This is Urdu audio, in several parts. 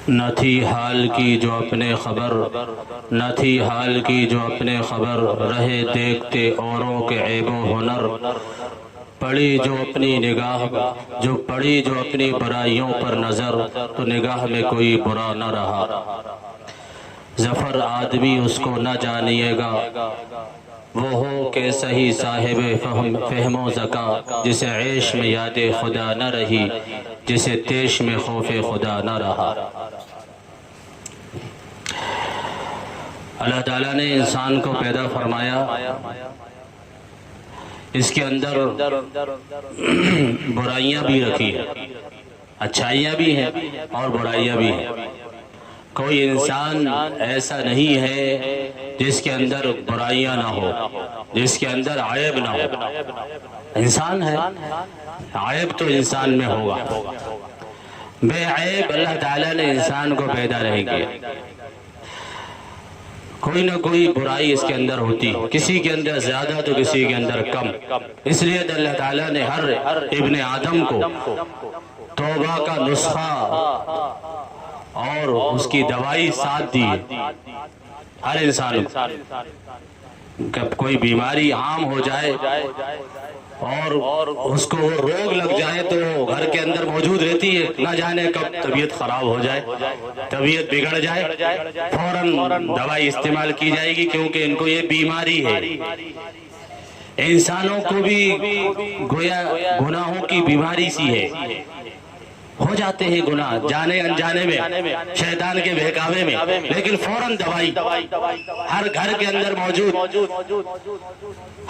نہ تھی حال کی جو اپنے خبر، نہ تھی حال کی جو اپنے خبر، رہے دیکھتے اوروں کے عیب و ہنر۔ پڑی جو اپنی نگاہ، جو پڑی جو اپنی برائیوں پر نظر، تو نگاہ میں کوئی برا نہ رہا۔ ظفر آدمی اس کو نہ جانیے گا، وہ ہو کہ صحیح صاحب فہم و ذکا، جسے عیش میں یاد خدا نہ رہی، جسے تیش میں خوف خدا نہ رہا۔ اللہ تعالیٰ نے انسان کو پیدا فرمایا، اس کے اندر برائیاں بھی رکھی ہیں، اچھائیاں بھی ہیں اور برائیاں بھی ہیں۔ کوئی انسان ایسا نہیں ہے جس کے اندر برائیاں نہ ہو، جس کے اندر عیب نہ ہو۔ انسان ہے، عیب تو انسان میں ہوگا۔ بے عیب اللہ تعالیٰ نے انسان کو پیدا نہیں کیا۔ کوئی نہ کوئی برائی اس کے اندر ہوتی، کسی کے اندر زیادہ تو کسی کے اندر کم۔ اس لیے اللہ تعالیٰ نے ہر ابن آدم کو توبہ کا نسخہ اور اس کی دوائی ساتھ دی۔ ہر انسان جب کوئی بیماری عام ہو جائے اور اس کو وہ روگ لگ جائے تو گھر کے اندر موجود رہتی ہے، نہ جانے کب طبیعت خراب ہو جائے، طبیعت بگڑ جائے، فوراً دوائی استعمال کی جائے گی، کیونکہ ان کو یہ بیماری ہے۔ انسانوں کو بھی گویا گناہوں کی بیماری سی ہے، ہو جاتے ہیں گناہ جانے انجانے میں، شیطان کے بہکاوے میں، لیکن فوراً دوائی ہر گھر کے اندر موجود۔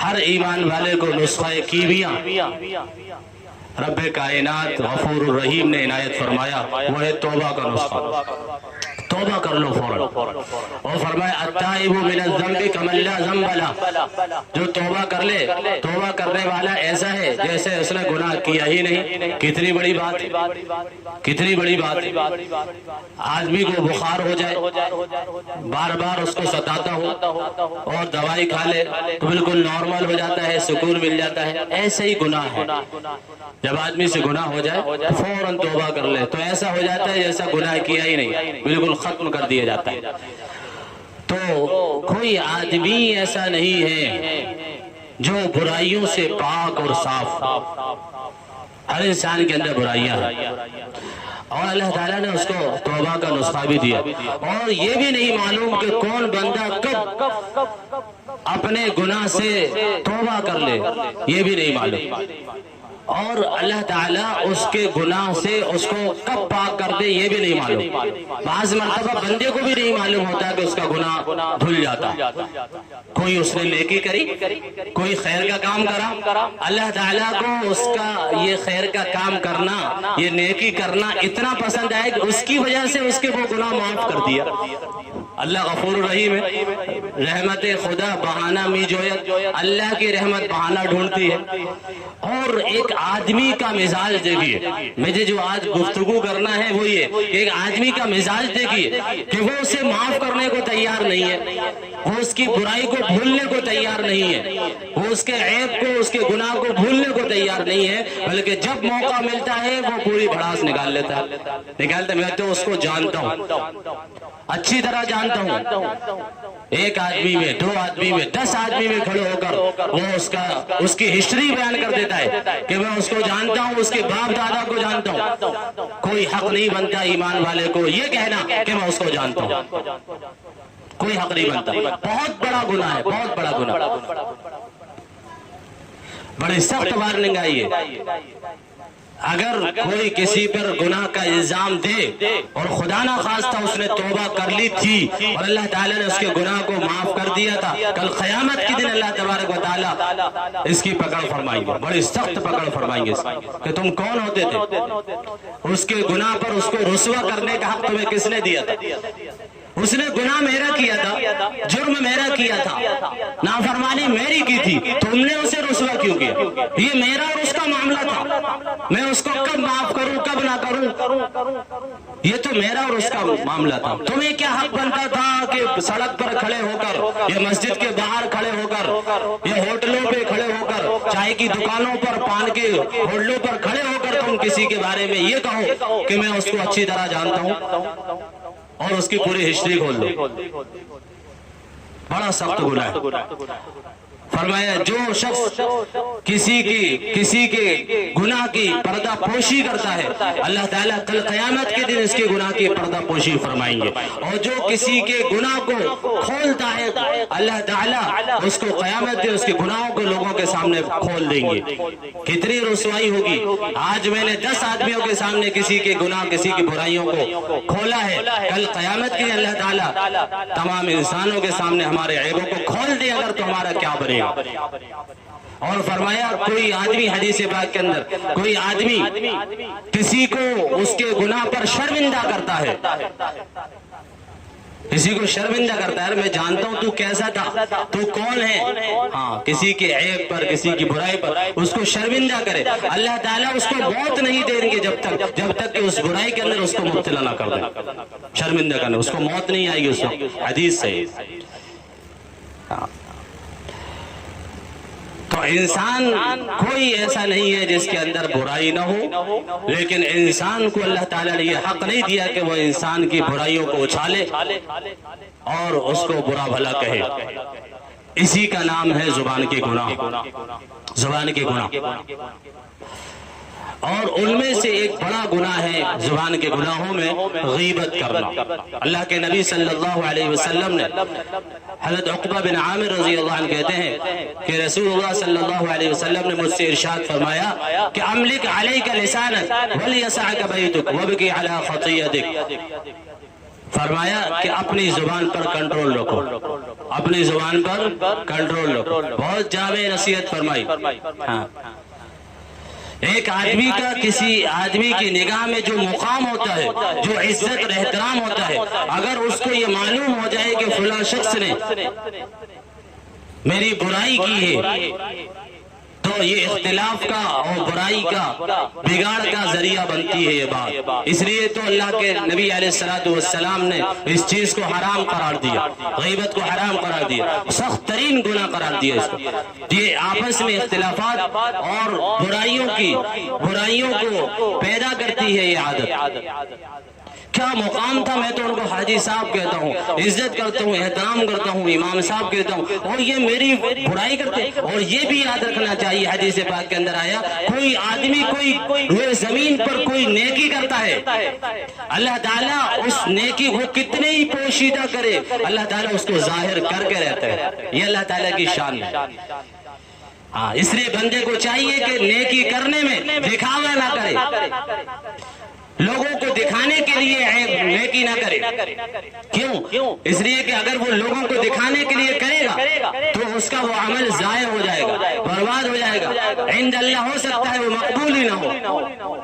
ہر ایمان والے کو نسخہ کیمیا رب کائنات غفور الرحیم نے عنایت فرمایا، وہ ہے توبہ کا نسخہ۔ توبہ کر لو فوراً، اور فرمایا التائب من الذنب کمن لا ذنب لہ، جو توبہ کر لے، توبہ کرنے والا ایسا ہے جیسے اس نے گناہ کیا ہی نہیں۔ کتنی بڑی بات، کتنی بڑی بات۔ آدمی کو بخار ہو جائے، بار بار اس کو ستاتا ہو اور دوائی کھا لے تو بالکل نارمل ہو جاتا ہے، سکون مل جاتا ہے۔ ایسے ہی گناہ ہے، جب آدمی سے گناہ ہو جائے فوراً توبہ کر لے تو ایسا ہو جاتا ہے جیسا گناہ کیا ہی نہیں، بالکل ختم کر دیا جاتا ہے۔ تو کوئی آدمی ایسا نہیں ہے جو برائیوں سے پاک اور صاف۔ ہر انسان کے اندر برائیاں ہیں، اور اللہ تعالیٰ نے اس کو توبہ کا نسخہ بھی دیا، اور یہ بھی نہیں معلوم کہ کون بندہ کب اپنے گناہ سے توبہ کر لے، یہ بھی نہیں معلوم، اور اللہ تعالیٰ اس کے گناہ سے اس کو کب پاک کر دے یہ بھی نہیں معلوم۔ بعض مرتبہ بندے کو بھی نہیں معلوم ہوتا کہ اس کا گناہ دھل جاتا۔ کوئی اس نے نیکی کری، کوئی خیر کا کام کرا، اللہ تعالیٰ کو اس کا یہ خیر کا کام کرنا، یہ نیکی کرنا اتنا پسند آئے کہ اس کی وجہ سے اس کے وہ گناہ معاف کر دیا۔ اللہ غفور الرحیم ہے، رحمت خدا بہانہ می جویت، اللہ کی رحمت بہانہ ڈھونڈتی ہے۔ اور ایک آدمی کا مزاج دیکھیے، مجھے جو آج گفتگو کرنا ہے وہ یہ کہ ایک آدمی کا مزاج دیکھیے کہ وہ اسے معاف کرنے کو تیار نہیں ہے، وہ اس کی برائی کو بھولنے کو تیار نہیں ہے، وہ اس کے عیب کو، اس کے گناہ کو بھولنے کو تیار نہیں ہے، بلکہ جب موقع ملتا ہے وہ پوری بھڑاس نکال لیتا ہے۔ میں تو اس کو جانتا ہوں، اچھی طرح جانتا ہوں۔ ایک آدمی میں، دو آدمی میں، 10 آدمی میں کھڑے ہو کر وہ اس کی ہسٹری بیان کر دیتا ہے کہ میں اس کو جانتا ہوں، اس کے باپ دادا کو جانتا ہوں۔ کوئی حق نہیں بنتا ایمان والے کو یہ کہنا کہ میں اس کو جانتا ہوں، کوئی حق نہیں بنتا۔ بہت بڑا گناہ ہے، بہت بڑا گناہ، بڑی سخت وارننگ آئی ہے۔ اگر کوئی کسی پر گناہ کا الزام دے اور خدا نہ خواستہ اس نے توبہ کر لی تھی اور اللہ تعالیٰ نے اس کے گناہ کو معاف کر دیا تھا، کل قیامت کے دن اللہ تبارک و تعالیٰ اس کی پکڑ فرمائیں گے، بڑی سخت پکڑ فرمائیں گے کہ تم کون ہوتے تھے، اس کے گناہ پر اس کو رسوا کرنے کا حق تمہیں کس نے دیا تھا؟ اس نے گناہ میرا کیا تھا، جرم میرا کیا تھا، نافرمانی میری کی تھی، تم نے اسے رسوا کیوں کیا؟ یہ میرا اور اس کا معاملہ تھا، میں اس کو کب معاف کروں کب نہ کروں، یہ تو میرا اور اس کا معاملہ تھا۔ تمہیں کیا حق بنتا تھا کہ سڑک پر کھڑے ہو کر، یا مسجد کے باہر کھڑے ہو کر، یا ہوٹلوں پہ کھڑے ہو کر، چائے کی دکانوں پر، پان کے ہوٹلوں پر کھڑے ہو کر تم کسی کے بارے میں یہ کہو کہ میں اس کو اچھی طرح جانتا ہوں؟ اور اس کی پوری ہسٹری کھول لو، بڑا سخت گناہ ہے۔ فرمایا جو شخص کسی کے گناہ کی پردہ پوشی کرتا ہے، اللہ تعالیٰ کل قیامت کے دن اس کے گناہ کی پردہ پوشی فرمائیں گے، اور جو کسی کے گناہ کو کھولتا ہے اللہ تعالیٰ اس کو قیامت دن اس کے گناہوں کو لوگوں کے سامنے کھول دیں گے۔ کتنی رسوائی ہوگی۔ آج میں نے 10 آدمیوں کے سامنے کسی کے گناہ کسی کی برائیوں کو کھولا ہے، کل قیامت کے دن اللہ تعالیٰ تمام انسانوں کے سامنے ہمارے عیبوں کو کھول دے اگر تو ہمارا کیا بنے گا۔ اور فرمایا کوئی آدمی، حدیث پاک کے اندر کوئی آدمی کسی کو اس کے گناہ پر شرمندہ کرتا ہے، کسی کو شرمندہ کرتا ہے، میں جانتا ہوں تو کیسا تھا، تو کون ہے، ہاں کسی کے عیب پر کسی کی برائی پر اس کو شرمندہ کرے، اللہ تعالیٰ اس کو موت نہیں دیں گے جب تک کہ اس برائی کے اندر اس کو مبتلا نہ کر دیں۔ شرمندہ کرنے اس کو موت نہیں آئے گی، اس کو حدیث سے۔ تو انسان کوئی ایسا نہیں ہے جس کے اندر برائی نہ ہو، لیکن انسان کو اللہ تعالیٰ نے یہ حق نہیں دیا کہ وہ انسان کی برائیوں کو اچھالے اور اس کو برا بھلا کہے۔ اسی کا نام ہے زبان کے گناہ، زبان کے گناہ۔ اور ان میں سے ایک بڑا گناہ ہے زبان کے گناہوں میں غیبت کرنا۔ اللہ کے نبی صلی اللہ علیہ وسلم نے، حضرت عقبہ بن عامر رضی اللہ عنہ کہتے ہیں کہ رسول اللہ صلی اللہ علیہ وسلم نے مجھ سے ارشاد فرمایا کہ املک علیک لسانک ولیسعک بیتک وابکی علی خطیئتک۔ فرمایا کہ اپنی زبان پر کنٹرول رکھو، اپنی زبان پر کنٹرول رکھو۔ بہت جامع نصیحت فرمائی۔ ہاں، ایک آدمی کا کسی آدمی کی نگاہ میں جو مقام ہوتا ہے، جو عزت اور احترام ہوتا ہے، اگر اس کو یہ معلوم ہو جائے کہ فلاں شخص نے میری برائی کی ہے تو یہ اختلاف کا اور برائی کا بگاڑ کا ذریعہ بنتی ہے یہ بات۔ اس لیے تو اللہ کے نبی علیہ السلام نے اس چیز کو حرام قرار دیا، غیبت کو حرام قرار دیا، سخت ترین گناہ قرار دیا اس کو۔ یہ آپس میں اختلافات اور برائیوں کو پیدا کرتی ہے یہ عادت۔ کیا مقام تھا، میں تو ان کو حاجی صاحب کہتا ہوں، عزت کرتا ہوں، احترام کرتا ہوں، امام صاحب کہتا ہوں، اور یہ میری برائی کرتے ہیں۔ اور یہ بھی یاد رکھنا چاہیے، حدیث پاک کے اندر آیا کوئی آدمی کوئی زمین پر کوئی نیکی کرتا ہے، اللہ تعالیٰ اس نیکی کو کتنے ہی پوشیدہ کرے، اللہ تعالیٰ اس کو ظاہر کر کے رہتا ہے۔ یہ اللہ تعالیٰ کی شان ہے۔ ہاں، اس لیے بندے کو چاہیے کہ نیکی کرنے میں دکھاوا نہ کرے، لوگوں کو دکھانے کے لیے نیکی نہ کرے۔ کیوں؟ اس لیے کہ اگر وہ لوگوں کو دکھانے کے لیے کرے گا تو اس کا وہ عمل ضائع ہو جائے گا، برباد ہو جائے گا، عند اللہ ہو سکتا ہے وہ مقبول ہی نہ ہو۔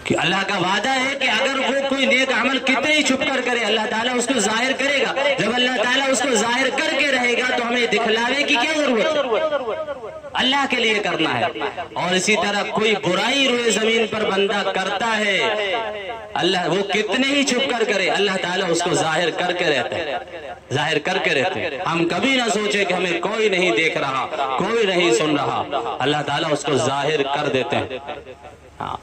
کہ اللہ کا وعدہ ہے کہ اگر وہ کوئی نیک عمل کتنے ہی چھپ کر کرے، اللہ تعالیٰ اس کو ظاہر کرے گا۔ جب اللہ تعالیٰ اس کو ظاہر کر کے رہے گا تو ہمیں دکھلاوے کی کیا ضرورت ہے؟ اللہ کے لیے کرنا ہے۔ اور اسی طرح کوئی برائی روئے زمین پر بندہ کرتا ہے، اللہ وہ کتنے ہی چھپ کر کرے، اللہ تعالیٰ اس کو ظاہر کر کے رہتے ہیں، ظاہر کر کے رہتے ہیں۔ ہم کبھی نہ سوچے کہ ہمیں کوئی نہیں دیکھ رہا، کوئی نہیں سن رہا، اللہ تعالیٰ اس کو ظاہر کر دیتے ہیں۔ ہاں،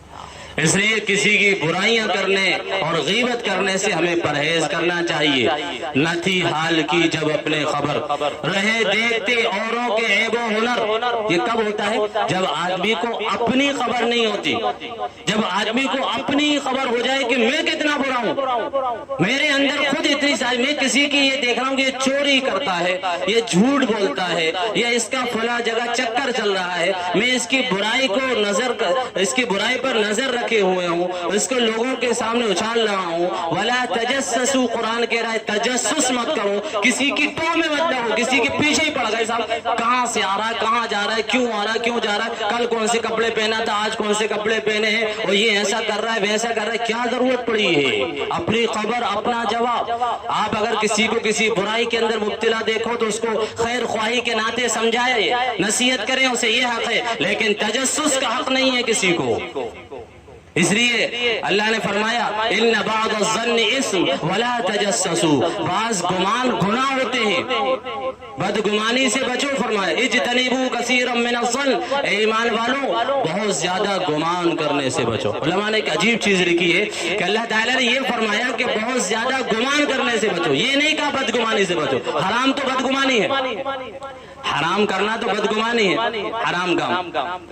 اس لیے کسی کی برائیاں کرنے اور غیبت کرنے سے ہمیں پرہیز کرنا چاہیے۔ نہ تھی حال کی جب اپنے خبر، رہے دیکھتے اوروں کے عیب و ہنر۔ یہ کب ہوتا ہے؟ جب آدمی کو اپنی خبر نہیں ہوتی، جب آدمی کو اپنی خبر ہو جائے کہ میں کتنا برا ہوں، میرے اندر خود اتنی ساری، میں کسی کی یہ دیکھ رہا ہوں کہ یہ چوری کرتا ہے، یہ جھوٹ بولتا ہے، یا اس کا فلاں جگہ چکر چل رہا ہے، میں اس کی برائی کو اس کی برائی پر نظر رکھے ہوئے ہوں، اس کو لوگوں کے سامنے اچھال رہا ہوں۔ وَلَا تَجَسَّسُوا، قرآن کہہ رہا ہے تجسس مت کرو، کسی کی ٹو میں مت لگو، کسی کے پیچھے ہی پڑ گئے، صاحب کہاں سے آ رہا ہے، کہاں جا رہا ہے، کیوں آ رہا ہے، کیوں جا رہا ہے، کل کون سے کپڑے پہنا تھا، آج کون سے کپڑے پہنے ہیں، اور یہ ایسا کر رہا ہے ویسا کر رہا ہے۔ کیا ضرورت پڑی ہے؟ اپنی خبر اپنا جواب۔ آپ اگر کسی کو کسی برائی کے اندر مبتلا دیکھو تو اس کو خیر خواہی کے ناطے سمجھائے، نصیحت کریں، اسے یہ حق ہے، لیکن تجسس کا حق نہیں ہے کسی کو۔ اس لیے اللہ نے فرمایا ان بعض الظن اسم ولا تجسسوا، بعض گمان گناہ ہوتے ہیں، بدگمانی سے بچو فرمایا اجتنبوا کثیرا من الظن، اے ایمان والوں بہت زیادہ گمان کرنے سے بچو۔ علماء نے ایک عجیب چیز لکھی ہے کہ اللہ تعالیٰ نے یہ فرمایا کہ بہت زیادہ گمان کرنے سے بچو، یہ نہیں کہا بدگمانی سے بچو۔ حرام تو بدگمانی ہے، حرام کرنا تو بدگمانی ہے، حرام کام،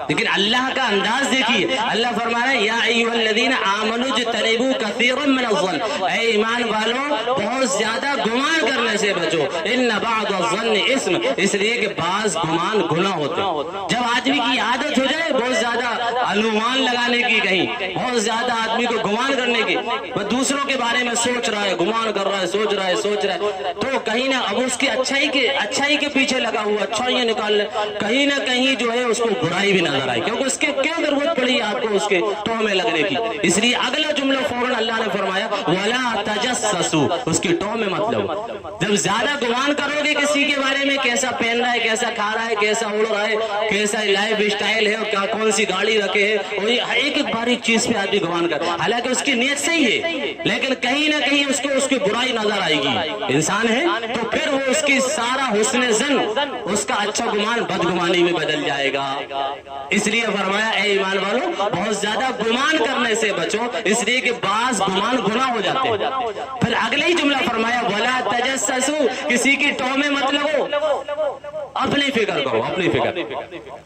لیکن اللہ کا انداز دیکھیے، اللہ فرما رہا ہے یا ایھا الذین آمنوا اجتنبوا کثیرا من الظن، اے ایمان والوں بہت زیادہ گمان کرنے سے بچو، ان بعض الظن اسم، اس لیے کہ بعض گمان گناہ ہوتے ہیں۔ جب آدمی کی عادت ہو جائے بہت زیادہ انومان لگانے کی، کہیں بہت زیادہ آدمی کو گمان کرنے کی، وہ دوسروں کے بارے میں سوچ رہا ہے، گمان کر رہا ہے، سوچ رہا ہے، تو کہیں نہ اب اس کی اچھائی کے پیچھے لگا ہوا، اچھائیاں نکال لے، کہیں نہ کہیں جو ہے اس کو برائی بھی نظر آئی، کیونکہ اس کے کیا ضرورت پڑی آپ کو اس کے ٹوہ لگنے کی۔ اس لیے اگلا جملہ فوراً اللہ نے فرمایا وَلَا تَجَسَّسُوا، اس کی ٹوہ میں مت لگو۔ جب زیادہ گمان کرو گے کسی کے بارے میں، کیسا پہن رہا ہے، کیسا کھا رہا ہے، کیسا اڑ رہا ہے، کیسا لائف اسٹائل ہے، اور کون سی گاڑی رکھے ہے، اور ایک ایک باریک چیز پہ آدمی گمان کر، حالانکہ اس کی نیت صحیح ہے، لیکن کہیں نہ کہیں اس کو اس کی برائی نظر آئے گی، انسان ہے تو پھر وہ اس کی سارا حسن ظن، اس کا اچھا گمان بدگمانی میں بدل جائے گا۔ اس لیے فرمایا اے ایمان والوں بہت زیادہ گمان کرنے سے بچو، اس لیے کہ بعض گمان گناہ ہو جاتے ہیں۔ پھر اگلے ہی جملہ فرمایا وَلَا تَجَسَّسُوا، کسی کی ٹوہ میں مت لگو، اپنی فکر کرو، اپنی فکر،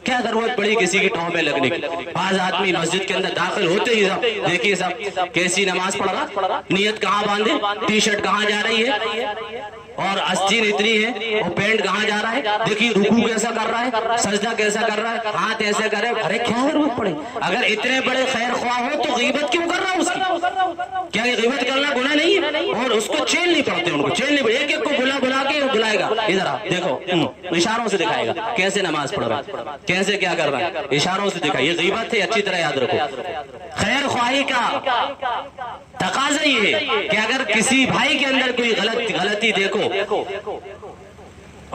کیا ضرورت پڑی کسی کی ٹوہ میں لگنے کی۔ بعض آدمی مسجد کے اندر داخل ہوتے ہی صاحب دیکھیے صاحب کیسی نماز پڑھ رہا، نیت کہاں باندھے، ٹی شرٹ کہاں جا رہی ہے، اور آستین اتنی ہے، اور پینٹ کہاں جا رہا ہے، دیکھیے رکوع کیسا کر رہا ہے، سجدہ کیسا کر رہا ہے، ہاتھ ایسے کرے، ارے کیا ضرورت پڑے؟ اگر اتنے بڑے خیر خواہ ہو تو غیبت کیوں کر رہا ہے اس کی؟ کیا یہ غیبت کرنا گناہ نہیں ہے؟ اور اس کو چین نہیں پڑتے، ان کو چین نہیں پڑتے، ایک ایک کو بلا کے بلائے گا، ادھر آ دیکھو، اشاروں سے دکھائے گا کیسے نماز پڑھ رہا ہے، کیسے کیا کر رہا ہے، اشاروں سے دکھائے، یہ غیبت ہے، اچھی طرح یاد رکھو۔ خیر خواہی کا تقاضا یہ ہے کہ اگر کسی بھائی کے اندر کوئی غلطی دیکھو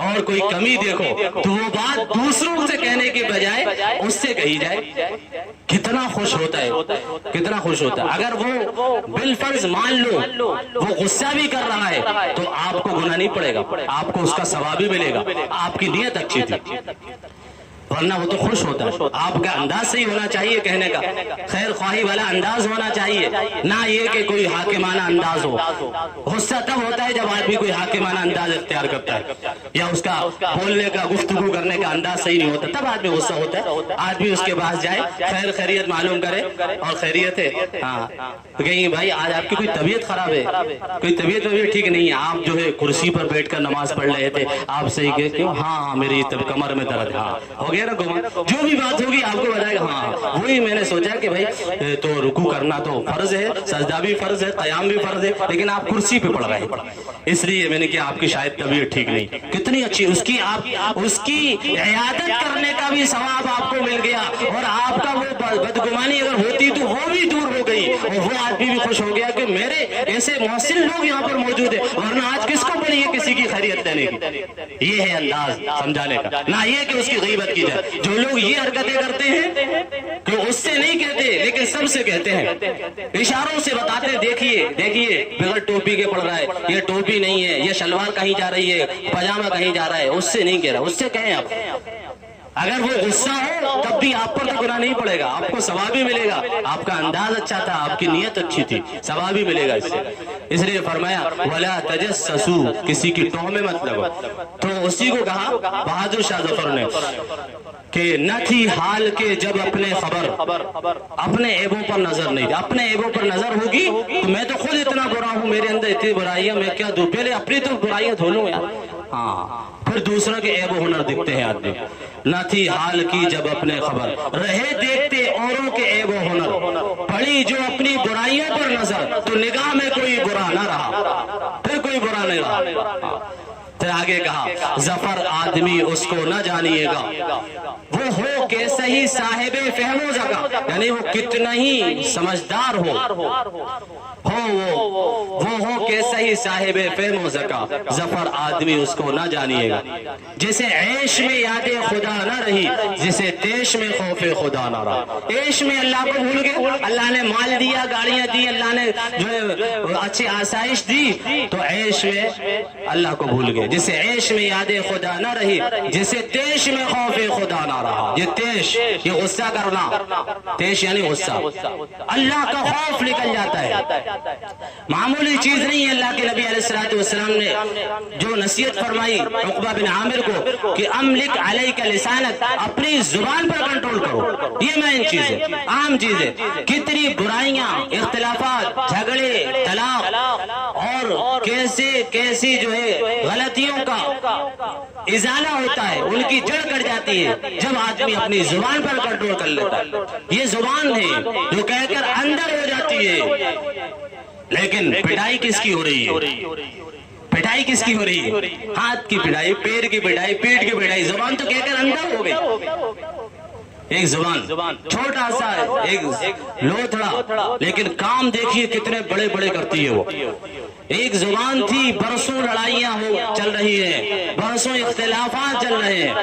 اور کوئی کمی دیکھو تو وہ بات دوسروں سے کہنے کے بجائے اس سے کہی جائے، کتنا خوش ہوتا ہے، کتنا خوش ہوتا ہے۔ اگر وہ بالفرض مان لو وہ غصہ بھی کر رہا ہے تو آپ کو گناہ نہیں پڑے گا، آپ کو اس کا ثواب بھی ملے گا، آپ کی نیت اچھی تھی، ورنہ وہ تو خوش ہوتا ہے۔ آپ کا انداز صحیح ہونا چاہیے کہنے کا، خیر خواہی والا انداز ہونا چاہیے، نہ یہ کہ کوئی حاکمانہ انداز ہو۔ غصہ تب ہوتا ہے جب آدمی کوئی حاکمانہ انداز اختیار کرتا ہے، یا اس کا بولنے کا، گفتگو کرنے کا انداز صحیح نہیں ہوتا، تب آدمی غصہ ہوتا ہے۔ آدمی اس کے پاس جائے، خیر خیریت معلوم کرے، اور خیریت ہے، ہاں تو کہیں بھائی آج آپ کی کوئی طبیعت خراب ہے، کوئی طبیعت ٹھیک نہیں ہے، آپ جو ہے کرسی پر بیٹھ کر نماز پڑھ رہے تھے، آپ صحیح کہتے ہو، ہاں میری کمر میں درد، ہاں ہو گیا نا گمان، جو بھی بات ہوگی آپ کو بتائے گا، ہاں وہی میں نے سوچا کہ بھائی تو رکوع کرنا تو فرض ہے، سجدہ بھی فرض ہے، قیام بھی فرض ہے، لیکن آپ کرسی پہ پڑھ رہے ہیں، اس لیے میں نے کہا آپ کی شاید طبیعت ٹھیک نہیں۔ کتنی اچھی اس کی عیادت کرنے کا بھی ثواب آپ کو مل گیا، اور آپ کا وہ بدگمانی اگر ہوتی تو وہ بھی دور ہو گئی، اور وہ آدمی بھی خوش ہو گیا کہ میرے ایسے محسن لوگ یہاں پر موجود ہیں، ورنہ آج کس کو پڑی ہے کسی کی خیریت دینے کی۔ یہ ہے انداز سمجھانے کا، نہ یہ کہ اس کی غیبت کی جائے۔ جو لوگ یہ حرکتیں کرتے ہیں کہ اس سے نہیں کہتے لیکن سب سے کہتے ہیں، اشاروں سے بتاتے، دیکھیے بغیر ٹوپی کے پڑھ رہا ہے، یہ ٹوپی نہیں ہے، یہ شلوار کہیں جا رہی ہے، پاجامہ کہیں جا رہا ہے، اس سے نہیں کہہ رہا، اس سے کہیں آپ۔ اگر وہ غصہ ہو تب بھی آپ پر تو گناہ نہیں پڑے گا، آپ کو ثواب بھی ملے گا، آپ کا انداز اچھا تھا، آپ کی نیت اچھی تھی، ثواب بھی ملے گا اس سے۔ اس لیے فرمایا وَلَا تَجَسَّسُوا، کسی کی ٹوہ میں مت لگو۔ تو اسی کو کہا بہادر شاہ ظفر نے کہ نہ تھی حال کے جب اپنے خبر، اپنے عیبوں پر نظر نہیں تھی، اپنے عیبوں پر نظر ہوگی تو میں تو خود اتنا برا ہوں، میرے اندر اتنی برائیاں، میں کیا دوں، پہلے اپنی تو برائیاں دھو لوں یار، ہاں پھر دوسروں کے عیب و ہنر دکھتے ہیں آدمی۔ نہ تھی حال کی جب اپنے خبر، رہے دیکھتے اوروں کے عیب و ہنر، پڑی جو اپنی برائیوں پر نظر تو نگاہ میں کوئی برا نہ رہا، پھر کوئی برا نہیں رہا۔ پھر آگے کہا ظفر آدمی اس کو نہ جانیے گا، وہ ہو کیسا ہی صاحب فہم و ذکا، یعنی وہ کتنا ہی سمجھدار وہ ہو کیسا ہی صاحب فہم و ذکا، ظفر آدمی اس کو نہ جانیے گا۔ جسے عیش میں یاد خدا نہ رہی، جسے تیش میں خوف خدا نہ رہا۔ عیش میں اللہ کو بھول گئے، اللہ نے مال دیا، گاڑیاں دی، اللہ نے جو ہے اچھی آسائش دی، تو عیش میں اللہ کو بھول گئے۔ جسے عیش میں یاد خدا نہ رہی، جسے تیش میں خوف خدا نہ رہا۔ یہ تیش، یہ غصہ کرنا، تیش یعنی غصہ، اللہ کا خوف نکل جاتا ہے۔ معمولی چیز نہیں ہے۔ اللہ کے نبی علیہ السلام نے جو نصیحت فرمائی عقبہ بن عامر کو کہ املک علیک لسانک، اپنی زبان پر کنٹرول کرو، یہ مین چیز ہے، عام چیز ہے۔ کتنی برائیاں، اختلافات، جھگڑے، طلاق اور کیسی جو ہے غلطیوں کا ازالہ ہوتا ہے، ان کی جڑ کٹ جاتی ہے جب آدمی اپنی زبان پر کنٹرول کر لیتا ہے۔ یہ زبان ہے جو کہہ کر اندر ہو جاتی ہے، لیکن پٹائی کس کی ہو رہی ہے؟ پٹائی کس کی ہو رہی ہے؟ ہاتھ کی پٹائی، پیر کی پٹائی، پیٹ کی پٹائی، زبان تو کہہ کر اندر ہو گئی۔ ایک زبان چھوٹا سا ہے، ایک لوتھڑا، لیکن کام دیکھیے کتنے بڑے بڑے کرتی ہے وہ۔ ایک زبان تھی، برسوں لڑائیاں چل رہی ہیں، برسوں اختلافات چل رہے ہیں،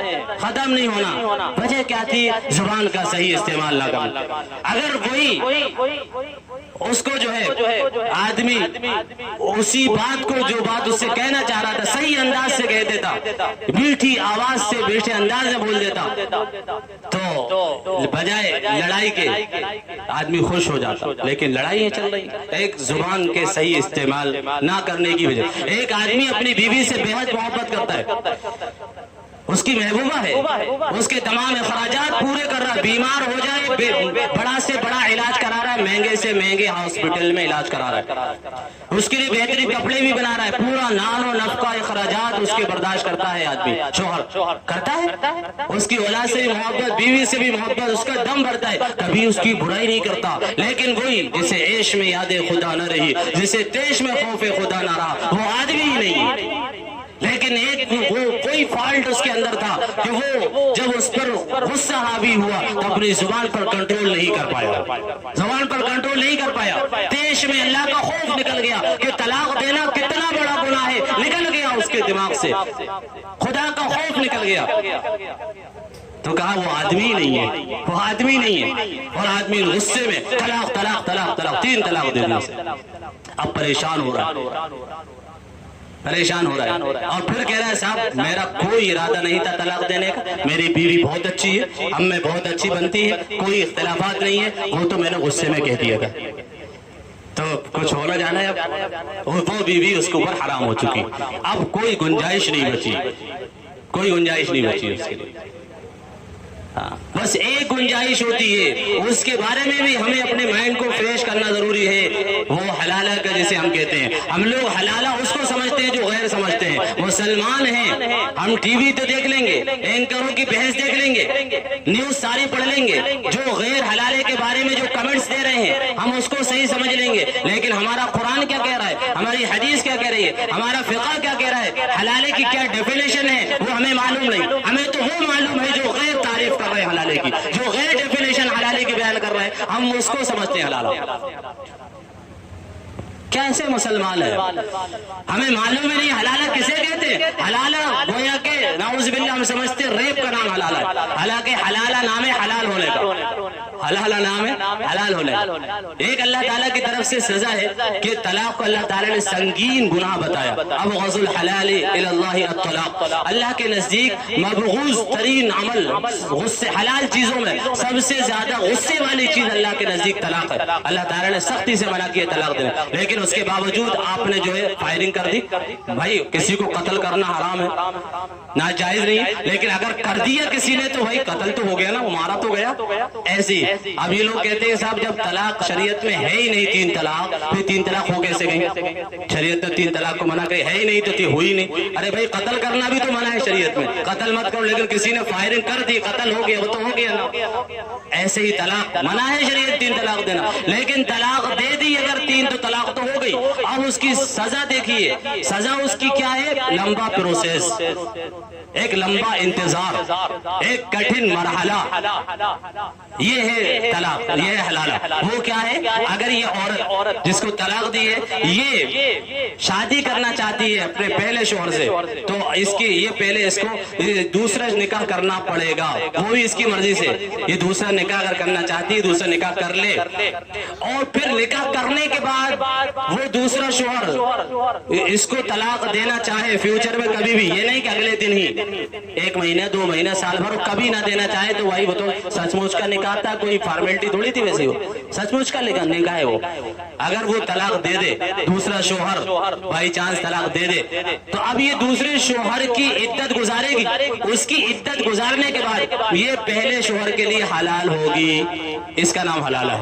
ختم نہیں ہونا۔ وجہ کیا تھی؟ زبان کا صحیح استعمال نہ کرنا۔ اگر وہی اس کو جو ہے آدمی اسی بات کو، جو بات اس سے کہنا چاہ رہا تھا، صحیح انداز سے کہہ دیتا، میٹھی آواز سے، میٹھے انداز میں بول دیتا، تو بجائے لڑائی کے آدمی خوش ہو جاتا۔ لیکن لڑائیاں چل رہی، ایک زبان کے صحیح استعمال نہ کرنے کی وجہ۔ ایک آدمی اپنی بیوی سے بے حد محبت کرتا ہے، اس کی محبوبہ ہے، اس کے تمام اخراجات پورے کر رہا ہے، بیمار ہو جائے بڑا سے بڑا علاج کرا رہا ہے، مہنگے سے مہنگے ہاسپٹل میں علاج کرا رہا ہے، اس کے لیے بہترین کپڑے بھی بنا رہا ہے، پورا نان و نفقہ اخراجات اس کے برداشت کرتا ہے آدمی، شوہر کرتا ہے، اس کی اولاد سے بھی محبت، بیوی سے بھی محبت، اس کا دم بھرتا ہے، کبھی اس کی برائی نہیں کرتا۔ لیکن وہی جسے عیش میں یاد خدا نہ رہی، جسے تیش میں خوف خدا نہ رہا، وہ آدمی ہی نہیں ہے۔ لیکن ایک کوئی فالٹ اس کے اندر تھا کہ وہ جب اس پر غصہ حاوی ہوا تو اپنی زبان پر کنٹرول نہیں کر پایا، زبان پر کنٹرول نہیں کر پایا۔ دیش میں اللہ کا خوف نکل گیا کہ طلاق دینا کتنا بڑا گناہ ہے، نکل گیا اس کے دماغ سے، خدا کا خوف نکل گیا۔ تو کہا وہ آدمی نہیں ہے، وہ آدمی نہیں ہے، اور آدمی غصے میں طلاق طلاق طلاق طلاق، 3 طلاق دے دی۔ اب پریشان ہو رہا ہے، پریشان ہو رہا ہے، اور پھر کہہ رہا ہے صاحب میرا کوئی ارادہ نہیں تھا طلاق دینے کا، میری بیوی بہت اچھی ہے، ہمیں بہت اچھی بنتی ہے، کوئی اختلافات نہیں ہے، وہ تو میں نے غصے میں کہہ دیا تھا۔ تو کچھ ہونا جانا ہے، اب وہ بیوی اس کے اوپر حرام ہو چکی، اب کوئی گنجائش نہیں بچی، کوئی گنجائش نہیں بچی اس کے لیے۔ بس ایک گنجائش ہوتی ہے، اس کے بارے میں بھی ہمیں اپنے مائنڈ کو فریش کرنا ضروری ہے، وہ حلالہ کا جسے ہم کہتے ہیں۔ ہم لوگ حلالہ اس کو سمجھتے ہیں جو غیر سمجھتے ہیں۔ مسلمان ہیں، ہم ٹی وی تو دیکھ لیں گے، اینکروں کی بحث دیکھ لیں گے، نیوز ساری پڑھ لیں گے، جو غیر حلالے کے بارے میں جو کمنٹس دے رہے ہیں ہم اس کو صحیح سمجھ لیں گے، لیکن ہمارا قرآن کیا کہہ رہا ہے، ہماری حدیث کیا کہہ رہی ہے، ہمارا فقہ کیا کہہ رہا ہے، حلالے کی کیا ڈیفینیشن ہے، وہ ہمیں معلوم نہیں۔ ہمیں تو وہ معلوم ہے جو غیر تعریف کر رہے ہیں حلالے کی، جو غیر ڈیفینیشن حلالے کی بیان کر رہے ہیں، ہم اس کو سمجھتے ہیں حلالہ۔ کیسے مسلمان ہے، ہمیں معلوم ہی نہیں حلالہ کسے کہتے ہیں۔ حلالہ گویا کہ نعوذ باللہ ہم سمجھتے ریپ کا نام حلالہ ہے، حالانکہ حلالہ نام ہے حلال ہونے کا، حلالہ نام ہے حلال ہونے کا۔ ایک اللہ تعالیٰ کی طرف سے سزا ہے کہ طلاق کو اللہ تعالیٰ نے سنگین گناہ بتایا۔ ابغض الحلال الی اللہ الطلاق، اللہ کے نزدیک مبغوض ترین عمل، غصے حلال چیزوں میں سب سے زیادہ غصے والی چیز اللہ کے نزدیک طلاق ہے۔ اللہ تعالیٰ نے سختی سے منع کیا طلاق دینا، لیکن اس کے باوجود آپ نے جو ہے فائرنگ کر دی۔ بھائی کسی کو قتل کرنا حرام ہے، ناجائز نہیں، لیکن اگر کر دیا کسی نے تو بھائی قتل تو ہو گیا نا، وہ مارا تو گیا۔ ایسی اب یہ لوگ کہتے ہیں صاحب جب طلاق شریعت میں ہے ہی نہیں 3 طلاق، پھر 3 طلاق ہو کیسے گئی؟ شریعت نے 3 طلاق کو منع کری، ہے ہی نہیں تو ہوئی نہیں۔ ارے بھائی قتل کرنا بھی تو منع ہے شریعت میں، قتل مت کرو، لیکن کسی نے فائرنگ کر دی قتل ہو گیا، وہ تو ہو گیا نا۔ ایسے ہی طلاق منع ہے شریعت 3 طلاق دینا، لیکن طلاق دے دی اگر 3 تو طلاق تو ہو گئی۔ گئی. اب اس کی سزا دیکھیے, سزا اس کی کیا ہے؟ لمبا پروسیس, ایک لمبا انتظار, ایک کٹھن مرحلہ. یہ ہے طلاق, یہ ہے حلالہ. وہ کیا ہے؟ اگر یہ عورت جس کو طلاق دی ہے یہ شادی کرنا چاہتی ہے اپنے پہلے شوہر سے, تو اس کی یہ پہلے اس کو دوسرا نکاح کرنا پڑے گا, وہ بھی اس کی مرضی سے. یہ دوسرا نکاح اگر کرنا چاہتی ہے دوسرا نکاح کر لے, اور پھر نکاح کرنے کے بعد وہ دوسرا شوہر اس کو طلاق دینا چاہے فیوچر میں کبھی بھی, یہ نہیں کہ اگلے دن ہی, 1 مہینہ 2 مہینہ سال بھر کبھی نہ دینا چاہے, تو وہی وہ تو سچ مچ کا نکاح تھا, کوئی فارمیلٹی تھوڑی تھی ویسے, وہ سچ مچ کا نکاح ہے وہ. اگر وہ طلاق دے دے دوسرا شوہر بائی چانس طلاق دے دے, تو اب یہ دوسرے شوہر کی عدت گزارے گی. اس کی عدت گزارنے کے بعد یہ پہلے شوہر کے لیے حلال ہوگی, اس کا نام حلال ہے.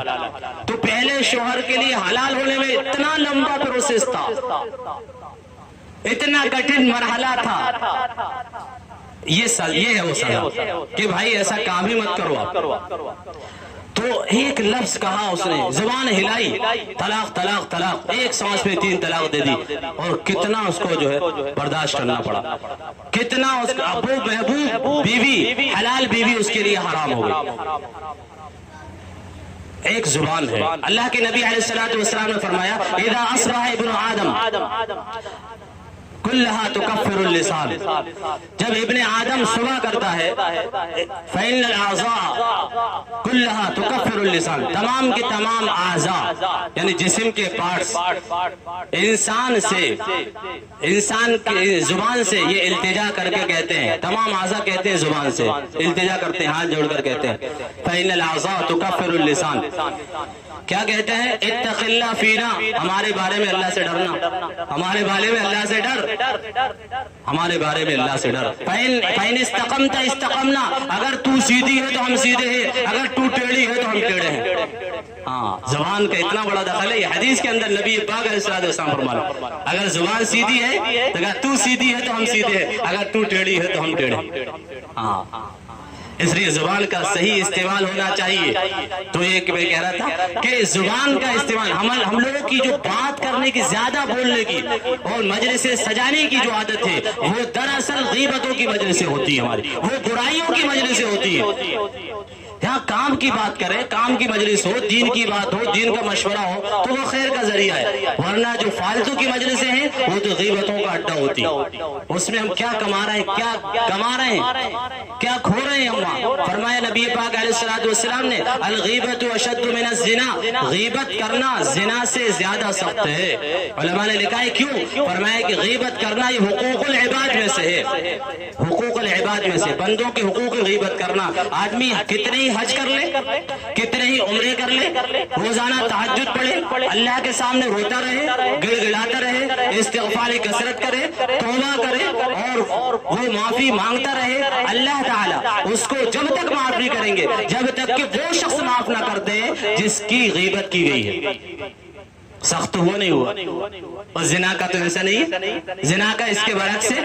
تو پہلے شوہر کے لیے حلال ہونے میں اتنا لمبا پروسیس تھا, اتنا کٹھن مرحلہ تھا. یہ ہے وہ سزا کہ بھائی ایسا کام ہی مت کرو آپ. تو ایک لفظ کہا اس نے, زبان ہلائی, طلاق طلاق طلاق, ایک سانس میں 3 طلاق دے دی, اور کتنا اس کو جو ہے برداشت کرنا پڑا, کتنا اس کا ابو محبوب بیوی, حلال بیوی اس کے لیے حرام ہو گئی. ایک زبان ہے. اللہ کے نبی علیہ السلام نے فرمایا اذا اصبح ابن آدم کلھا تکفر اللسان, جب ابن آدم صبح کرتا ہے فإن الأعضاء کلھا تکفر اللسان, تمام کے تمام اعضاء یعنی جسم کے پارٹس انسان کی زبان سے یہ التجا کر کے کہتے ہیں, تمام اعضاء کہتے ہیں زبان سے التجا کرتے ہیں, ہاتھ جوڑ کر کہتے ہیں فإن الأعضاء تکفر اللسان. کیا کہتے ہیں؟ اتق اللہ فینا, ہمارے بارے میں اللہ سے ڈرنا, ہمارے بارے میں اللہ سے ڈر, ہمارے بارے میں اللہ سے ڈر. فَإِنِ اسْتَقَمْتَ اسْتَقَمْنَا, اگر تو سیدھی ہے تو ہم سیدھے ہیں, اگر تو ٹیڑھی ہے تو ہم ٹیڑھے ہیں. ہاں, زبان کا اتنا بڑا دخل ہے. یہ حدیث کے اندر نبی پاک علیہ السلام فرمایا اگر زبان سیدھی ہے تو اگر تو سیدھی ہے تو ہم سیدھے ہیں, اگر تو ٹیڑھی ہے تو ہم ٹیڑھے. ہاں, اس لیے زبان کا صحیح استعمال ہونا چاہیے. تو ایک میں کہہ رہا تھا کہ زبان کا استعمال, ہم لوگوں کی جو بات کرنے کی, زیادہ بولنے کی اور مجلس سجانے کی جو عادت ہے, وہ دراصل غیبتوں کی وجہ سے ہوتی ہے ہماری, وہ برائیوں کی وجہ سے ہوتی ہے. یہاں کام کی بات کریں, کام کی مجلس ہو, دین کی بات ہو, دین کا مشورہ ہو, تو وہ خیر کا ذریعہ ہے. ورنہ جو فالتو کی مجلسیں ہیں وہ تو غیبتوں کا اڈا ہوتی ہے. اس میں ہم کیا کما رہے ہیں, کیا کما رہے ہیں, کیا کھو رہے ہیں ہم. فرمایا نبی پاک علیہ السلام نے الغیبت اشد من الزنا, غیبت کرنا زنا سے زیادہ سخت ہے. علماء نے لکھا ہے کیوں؟ فرمایا کہ غیبت کرنا یہ حقوق العباد میں سے ہے, حقوق العباد میں سے بندوں کے حقوق غیبت کرنا. آدمی کتنے حج کر لے, کتنے ہی عمرے کر لے, روزانہ تہجد پڑھے, اللہ کے سامنے روتا رہے, گڑ گڑاتا رہے, استغفار کثرت کرے, توبہ کرے, اور وہ معافی مانگتا رہے, اللہ تعالیٰ اس کو جب تک معاف نہیں کریں گے جب تک کہ وہ شخص معاف نہ کر دے جس کی غیبت کی گئی ہے. سخت ہوا نہیں ہوا. اور زنا کا تو ایسا نہیں ہے. زنا کا اس کے برعکس ہے,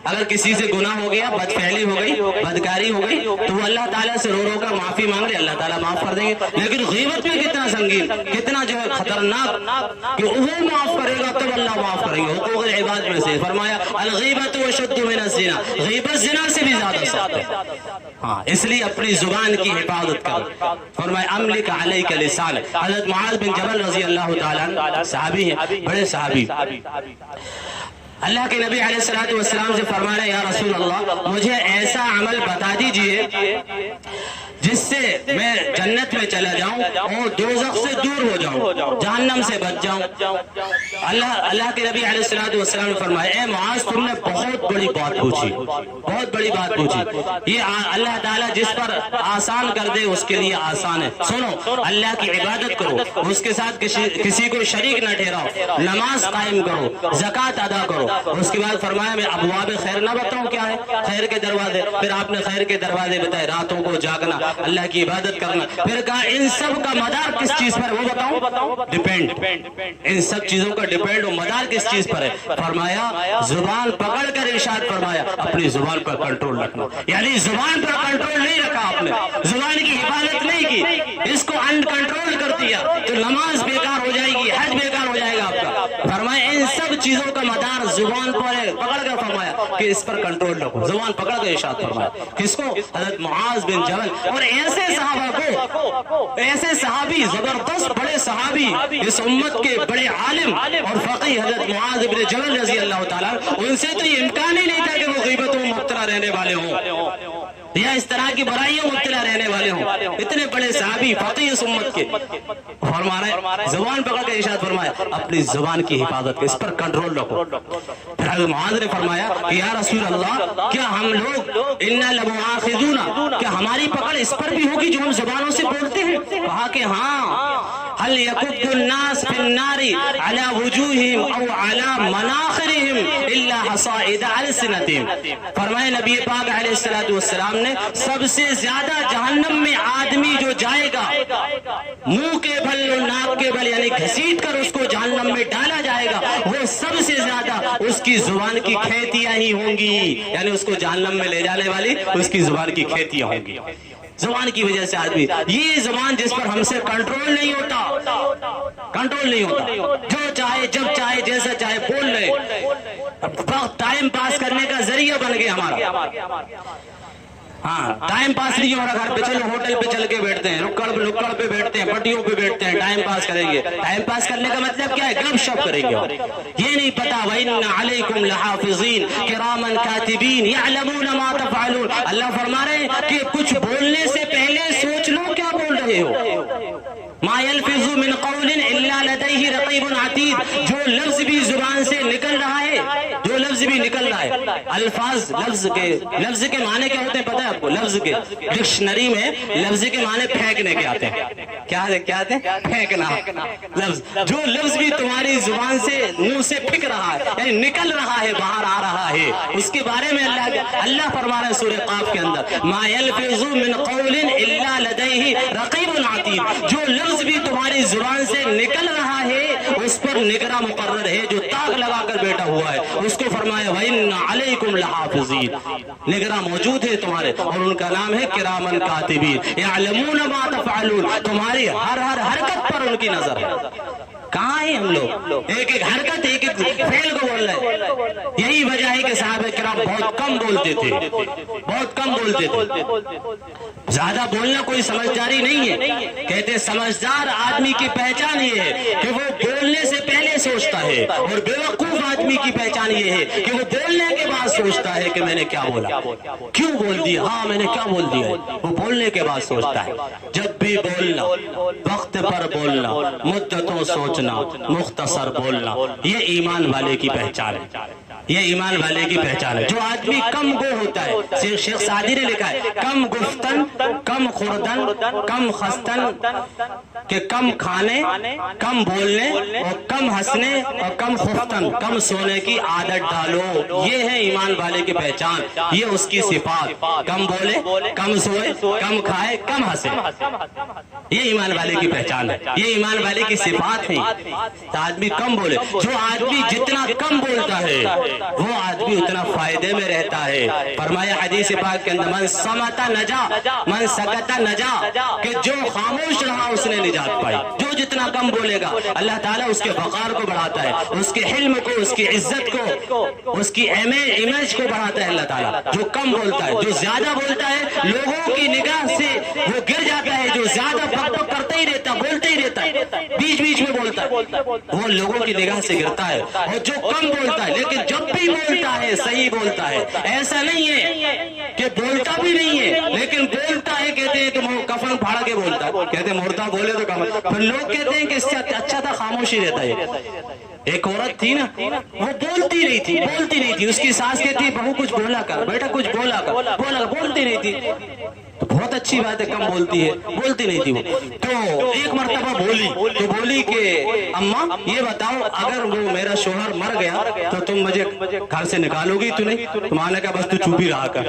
اگر کسی سے گناہ ہو گیا, بدفعلی ہو گئی, بدکاری ہو گئی, تو وہ اللہ تعالیٰ سے رو رو کر معافی مانگ لے, اللہ تعالیٰ معاف کر دیں گے. لیکن غیبت میں کتنا سنگین, کتنا جو ہے خطرناک, کہ وہ معاف کرے گا تب اللہ معاف کرے گا. حقوق العباد میں سے فرمایا الغیبت اشد من الزنا, غیبت زنا سے بھی زیادہ سخت ہے. ہاں, اس لیے اپنی زبان کی حفاظت کر. فرمایا املک علیک لسان. حضرت معاذ بن جبل رضی اللہ تعالیٰ صحابی ہیں, بڑے صحابی, اللہ کے نبی علیہ السلام سے فرمایا یا رسول اللہ مجھے ایسا عمل بتا دیجئے جس سے میں جنت میں چلا جاؤں اور دوزخ سے دور ہو جاؤں, جہنم سے بچ جاؤں. اللہ کے نبی علیہ السلام نے فرمایا اے معاذ تم نے بہت بڑی بات پوچھی, بہت بڑی بات پوچھی. یہ اللہ تعالیٰ جس پر آسان کر دے اس کے لیے آسان ہے. سنو, اللہ کی عبادت کرو, اس کے ساتھ کسی کو شریک نہ ٹھہراؤ, نماز قائم کرو, زکوٰۃ ادا کرو. اس کے بعد فرمایا میں ابواب خیر نہ بتاؤں کیا ہے, خیر کے دروازے. پھر آپ نے خیر کے دروازے بتائے, راتوں کو جاگنا, اللہ کی عبادت کرنا. پھر کہا ان سب کا مدار کس چیز پر, وہ بتاؤں, ڈیپینڈ, ان سب چیزوں کا ڈیپینڈ و مدار کس چیز پر ہے. فرمایا زبان پکڑ کر ارشاد فرمایا اپنی زبان پر کنٹرول رکھنا. یعنی زبان پر کنٹرول نہیں رکھا آپ نے, زبان کی حفاظت نہیں کی, اس کو ان کنٹرول کر دیا تو نماز بیکار ہو جائے گی, حج بیکار ہو جائے گا آپ کا. چیزوں کا مدار زبان پر ہے، پکڑ کر فرمایا کہ اس پر کنٹرول رکھو، زبان پکڑ کر ارشاد فرمایا. کس کو؟ حضرت معاذ بن جبل. اور ایسے صحابہ کو، ایسے صحابی زبردست بڑے صحابی، اس امت کے بڑے عالم اور فقیہ حضرت معاذ بن جبل رضی اللہ تعالیٰ، ان سے تو یہ امکان ہی نہیں تھا کہ وہ غیبتوں میں مبتلا رہنے والے ہوں یا اس طرح کی برائیوں مبتلا رہنے والے ہوں. اتنے بڑے صحابی فقیہ اس امت کے. فرما رہے زبان پکڑ کے ارشاد فرمایا اپنی زبان کی حفاظت کرو، اس پر کنٹرول رکھو. پھر حضرت معاذ نے فرمایا کہ یا رسول اللہ، کیا ہم لوگ انا لمؤاخذون، کیا ہماری پکڑ اس پر بھی ہوگی جو ہم زبانوں سے بولتے ہیں؟ کہا کہ ہاں. هل يكب الناس في النار على وجوههم او على مناخرهم الا حصائد السنتهم. فرمائے نبی پاک علیہ الصلوۃ والسلام نے سب سے زیادہ جہنم میں آدمی جو جائے گا منہ کے بل اور ناک کے بل یعنی گھسیٹ کر اس کو جہنم میں ڈالا جائے گا، وہ سب سے زیادہ اس کی زبان کی کھیتیاں ہی ہوں گی. یعنی اس کو جہنم میں لے جانے والی اس کی زبان کی کھیتیاں ہوں گی. زبان کی وجہ سے آدمی، یہ زبان جس پر ہم سے کنٹرول نہیں ہوتا، کنٹرول نہیں ہوتا، جو چاہے جب چاہے جیسا چاہے بول رہے، ٹائم پاس کرنے کا ذریعہ بن گیا ہمارا. ہاں ٹائم پاس نہیں ہو رہا گھر پہ، چلو ہوٹل پہ چل کے بیٹھتے ہیں، لکڑ پہ بیٹھتے ہیں، پٹیوں پہ بیٹھتے ہیں، ٹائم پاس کریں گے. ٹائم پاس کرنے کا مطلب کیا ہے؟ گپ شپ کریں گے. یہ نہیں پتا وَإِنَّ عَلَيْكُمْ لَحَافِظِينَ كِرَامًا كَاتِبِينَ يَعْلَمُونَ مَا تَفْعَلُونَ. اللہ فرما رہے ہیں کہ کچھ بولنے سے پہلے سوچ لو کیا بول رہے ہو. ما يلفظ من قول الا لديه رقيب عتيد. جو لفظ بھی زبان سے نکل رہا ہے، جو لفظ بھی نکل رہا ہے، الفاظ لفظ کے معنی کیا ہوتے ہیں پتہ ہے آپ کو؟ لفظ کے ڈکشنری میں لفظ کے معنی پھینکنے کے آتے ہیں. کیا آتے ہیں؟ پھینکنا. لفظ جو لفظ بھی تمہاری زبان سے منہ سے پھک رہا ہے یعنی نکل رہا ہے، باہر آ رہا ہے، اس کے بارے میں اللہ فرما رہا ہے سورہ قاف کے اندر ما يلفظ من قول الا لديه رقيب عتيد. جو لفظ بھی تمہاری زبان سے نکل رہا ہے اس پر نگراں مقرر ہے جو تاغ لگا کر بیٹھا ہوا ہے. اس کو فرمایا وَإِنَّ عَلَيْكُمْ لَحَافِظِينَ. نگراں موجود ہے تمہارے اور ان کا نام ہے کرامن کاتبین یعلمون ما تفعلون. تمہاری ہر حرکت پر ان کی نظر ہے. کہاں ہیں ہم لوگ؟ ایک ایک حرکت ایک ایک فعل کو بول رہے ہیں. یہی وجہ ہے کہ صحابہ کرام بہت کم بولتے تھے، بہت کم بولتے تھے. زیادہ بولنا کوئی سمجھداری نہیں ہے. کہتے سمجھدار آدمی کی پہچان یہ ہے کہ وہ بولنے سے پہلے سوچتا ہے، اور بیوقوف آدمی کی پہچان یہ ہے کہ وہ بولنے کے بعد سوچتا ہے کہ میں نے کیا بولا، کیوں بول دیا، ہاں میں نے کیا بول دیا ہے. وہ بولنے کے بعد سوچتا ہے. جب بھی بولنا، وقت پر بولنا، مدتوں سوچنا، مختصر بولنا، یہ ایمان والے کی پہچان ہے. یہ ایمان والے کی پہچان ہے. جو آدمی کم گو ہوتا ہے، شیخ سعدی نے لکھا ہے کم گفتن، کم خوردن، کم خستن، کہ کم کھانے، کم بولنے اور کم ہنسنے اور کم خفتن، کم سونے کی عادت ڈالو. یہ ہے ایمان والے کی پہچان، یہ اس کی صفات. کم بولے، کم سوئے، کم کھائے، کم ہنسے، یہ ایمان والے کی پہچان ہے، یہ ایمان والے کی صفات ہیں. تو آدمی کم بولے. جو آدمی جتنا کم بولتا ہے وہ آدمی اتنا فائدے میں رہتا ہے. فرمایا حدیث پاک کے اندر من صمت نجا من سکت نجا، کہ جو خاموش رہا اس نے نجات پائی. جو جتنا کم بولے گا اللہ تعالیٰ اس کے وقار کو بڑھاتا ہے، اس کے حلم کو، اس کی عزت کو، اس کی امیج کو بڑھاتا ہے اللہ تعالیٰ. جو کم بولتا ہے، جو زیادہ بولتا ہے لوگوں کی نگاہ سے وہ گر جاتا ہے. جو زیادہ بک بک کرتا ہی رہتا، بولتا ہی رہتا ہے، بیچ بیچ میں بولتا ہے، وہ لوگوں کی نگاہ سے گرتا ہے. اور جو کم بولتا ہے لیکن جب بھی بولتا ہے صحیح بولتا ہے. ایسا نہیں ہے کہ بولتا بھی نہیں ہے لیکن بولتا ہے. کہتے ہیں تم کفن پھاڑ کے بولتا ہے، کہتے ہیں مردہ بولے تو کفن. پھر لوگ کہتے ہیں کہ اس سے اچھا تھا خاموشی رہتا ہے. ایک عورت تھی نا، وہ بولتی نہیں تھی. اس کی ساس کہتی بہو کچھ بولا کر، بیٹا کچھ بولا کر، بولتی نہیں تھی. تو بہت اچھی بات ہے، کم بولتی ہے، بولتی نہیں تھی وہ. تو ایک مرتبہ بولی کہ اماں یہ بتاؤ اگر وہ میرا شوہر مر گیا تو تم مجھے گھر سے نکالو گی تو نہیں؟ تمہارے کہا بس تو چپ ہی رہا کر.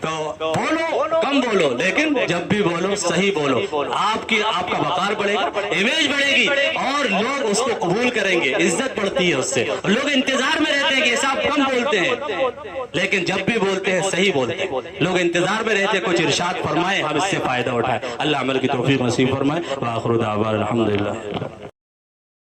تو بولو، کم بولو لیکن جب بھی بولو صحیح بولو. آپ کا وقار بڑھے گا، امیج بڑھے گی اور لوگ اس کو قبول کریں گے، عزت بڑھتی ہے اس سے. لوگ انتظار میں رہتے ہیں کہ صاحب کم بولتے ہیں لیکن جب بھی بولتے ہیں صحیح بولتے ہیں. لوگ انتظار میں رہتے ہیں کچھ ارشاد فرمائے، ہم اس سے فائدہ اٹھائیں. اللہ عمل کی توفیق نصیب فرمائے. وآخر دعوانا الحمدللہ.